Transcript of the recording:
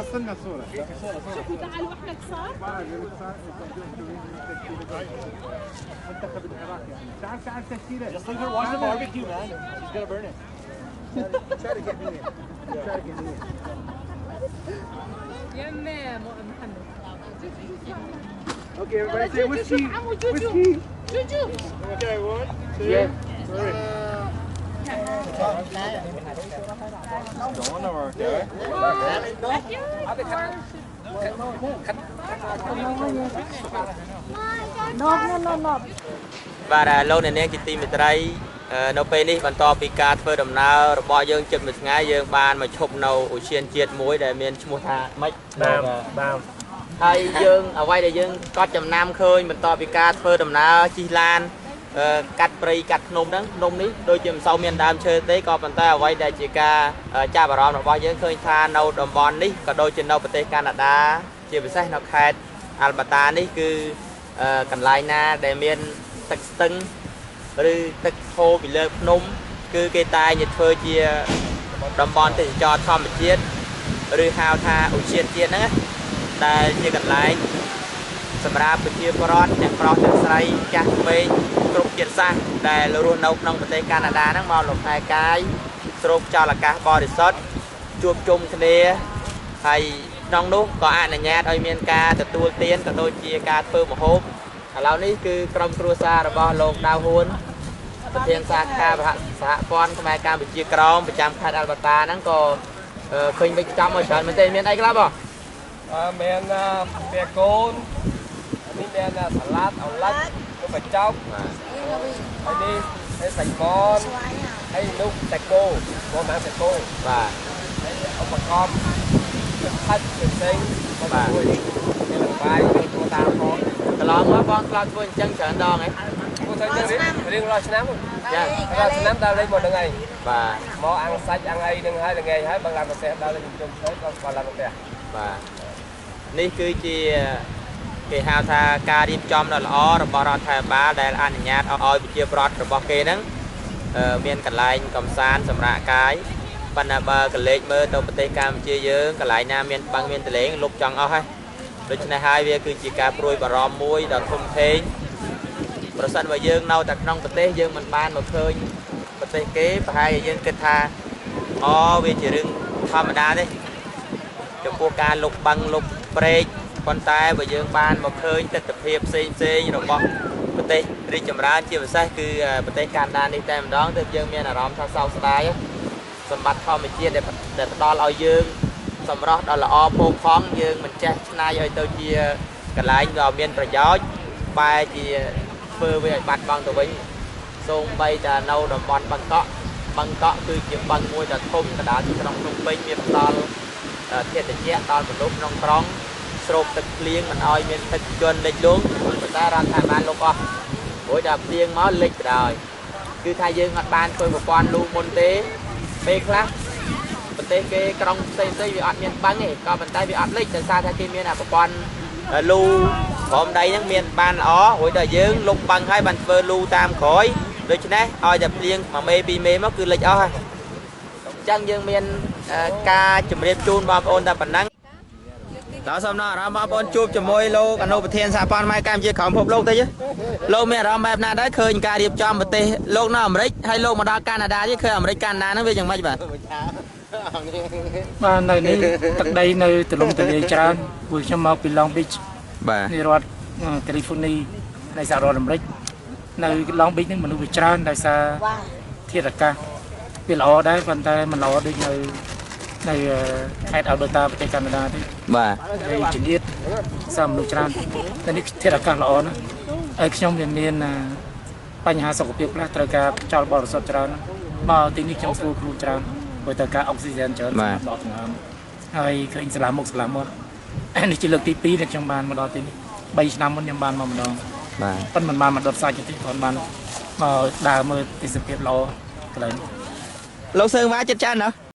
وصلنا صورة. شوفوا تعالوا احنا كسار. منتخب العراق يعني. تعال تشكيلة. Just leave her watch the barbecue, man. She's gonna burn it. Try to get me in. Try to get me in. يا محمد. Okay, everybody say whiskey. جوجو. Whiskey. جوجو. Okay, 1, 2, Yeah. 3. Don't want to work, okay? Và lâu này nè chị tìm được đây nấu pe đi bàn to pika phơi đầm nào bỏ dương chụp một ngày dương ban mà chụp nấu ủ chiên chiết muối để miền mua tha mấy Bam. hay dương ở quay để dương có chầm nam khơi bàn to pika phơi đầm nào chi lan cắt prey cắt nôm ní đôi chầm sau miền đam chơi tế có bàn tay ở quay để chị ca cha bà ròm nó bao dương khơi tha nấu đầm bòn ní có đôi chân nấu bờ tây Canada chỉ bị sai nó khai Alberta ní cứ cần lại na để miềnទឹកស្ទឹងឬទឹកហូរពីលើភ្នំគឺគេតែងធ្វើជាតំបន់ទេសចរណ៍ធម្មជាតិឬហៅថាឧទ្យានជាតិហ្នឹងដែលជាកន្លែងសម្រាប់ប្រជាពលរដ្ឋអ្នកប្រុសអ្នកស្រីចាស់ក្មេងគ្រប់ជាតិសាសន៍ដែលរស់នៅក្នុងប្រទេសកាណាដាហ្នឹងមកលំហែកាយស្រូបខ្យល់អាកាសបរិសុទ្ធជួបជុំគ្នាហើយក្នុងនោះក៏អនុញ្ញាតឲ្យមានការទទួលទានក៏ដូចជាការធ្វើម្ហូបឥឡូវនេះគឺក្រុមគ្រួសាររបស់លោកដាវហ៊ួនប្រធានសាខាសហព័ន្ធខ្មែរកម្ពុជាក្រមប្រចាំខេត្ត Alberta ហ្នឹងក៏ឃើញវិច្ចំមកច្រើនមែនទេមានអីខ្លះបងមានពាកូននេះមានសាឡាត់អូឡាច់នំបញ្ចុកហើយនេះសាច់ម៉នហើយនោះតាកូបងម៉ាតាកូបាទឧបករណ៍ផាច់ផ្សេងៗបាទមានលបាយចូលតាមផងកន្លងមកបងឆ្លងធ្វើអញ្ចឹងច្រើនដងហ៎ធ្វើទៅរៀងរាល់ឆ្នាំចារាល់ឆ្នាំដល់លេងមកហ្នឹងហើយបាទមកអាំងសាច់អាំងអីហ្នឹងហើយល្ងាចហើយបើឡើងប្រទេសដល់លេងជុំទៅក៏ស្គាល់ឡើងប្រទេសបាទនេះគឺជាគេហៅថាការរៀបចំដ៏ល្អរបស់រដ្ឋាភិបាលដែលអនុញ្ញាតឲ្យប្រជាពលរដ្ឋរបស់គេហ្នឹងមានកន្លែងកំសាន្តសម្រាប់កាយប៉ុន្តែបើកលេចមើលទៅប្រទេសកម្ពុជាយើងកន្លែងណាមានបឹងមានទលេងលុបចង់អស់ហើយដូច្នេះហើយវាគឺជាការព្រួយបារម្ភមួយដ៏ធំធេងប្រសិនបើយើងនៅតែក្នុងប្រទេសយើងមិនបានមកឃើញប្រទេសគេប្រហែលជាយើងគិតថាវាជារឿងធម្មតាទេចំពោះការលុបបឹងលុបព្រែកប៉ុន្តែបើយើងបានមកឃើញទស្សនវិជ្ជាផ្សេងរបស់ប្រទេសរីកចម្រើនជាពិសេសគឺប្រទេសកាណាដានេះតែម្ដងទើបយើងមានអារម្មណ៍ថាសោកស្ដាយសម្បត្តិធម្មជាតិដែលផ្ដល់ឲ្យយើងសម្រស់ដ៏ល្អផូរផង់យើងមិនចេះឆ្នៃឲ្យទៅជាកន្លែងដ៏មានប្រយោជន៍បែរជាធ្វើវាឲ្យបាត់បង់ទៅវិញសូម្បីតែនៅតំបន់បឹងកក់គឺជាបឹងមួយដ៏ធំកណ្ដាលទីក្រុងភ្នំពេញមានផ្ដល់ធាតុត្រជាក់ដល់មនុស្សក្នុងក្រុងស្រូបទឹកភ្លៀងមិនឲ្យមានទឹកជន់លិចលង់ប៉ុន្តែរដ្ឋាភិបាលលុបអស់ព្រោះតែភ្លៀងមកលិចបណ្ដោយគឺថាយើងអត់បានធ្វើប្រព័ន្ធលូមុនទេពេលខ្លះប្រទេសគេក្រុងផ្សេងវាអត់មានបឹងទេក៏ប៉ុន្តែវាអត់លិចដោយសារថាគេមានប្រព័ន្ធលូព្រមដីហ្នឹងមានបានល្អរួចដល់យើងលុបបឹងហើយបានធ្វើលូតាមក្រោយដូច្នេះឲ្យតែភ្លៀង1មេ2មេមកគឺលិចអស់ហើយអញ្ចឹងយើងមានការជម្រាបជូនបងប្អូនតែប៉ុណ្ណឹងដល់សូមដល់អារម្មណ៍បងប្អូនជួបជាមួយលោកអនុប្រធានសហព័ន្ធខ្មែរកម្ពុជាក្រមពិភពលោកតិចលោកមានអារម្មណ៍បែបណាដែរឃើញការរៀបចំប្រទេសលោកនៅអាមេរិកហើយលោកមកដល់កាណាដាទៀតឃើញអាមេរិកកាណាដាហ្នឹងវាយ៉ាងម៉េចបាទនៅនេះទឹកដីនៅទលំទលាយច្រើនពួកខ្ញុំមកពី Long Beach បាទនៃរដ្ឋ California នៃសហរដ្ឋអាមេរិកនៅ Long Beach នេះមនុស្សវាច្រើនដោយសារធាតុអាកាសវាល្អដែរប៉ុន្តែមិនល្អដូចនៅខេត្ត Alberta ប្រទេសកាណាដាទេបាទហើយជំនឿសារមនុស្សច្រើនតែនេះធាតុអាកាសល្អណាស់ហើយខ្ញុំវាមានបញ្ហាសុខភាពខ្លះត្រូវការខ្យល់បរិសុទ្ធច្រើនមកទីនេះខ្ញុំស្រួលខ្លួនច្រើនព្រោះត្រូវការអុកស៊ីហ្សែនច្រើនសម្រាប់ដកដង្ហើមហើយឃើញស្លាមុខស្លាមាត់នេះជាលើកទី2ដែលខ្ញុំបានមកដល់ទីនេះ3ឆ្នាំមុនខ្ញុំបានមកម្ដងបាទប៉ុន្តែមិនបានមកដុតសាច់ទេគ្រាន់បានមកដើរមើលទេសភាពល្អកន្លែងលោកសើងវ៉ាចិត្តចានហ៎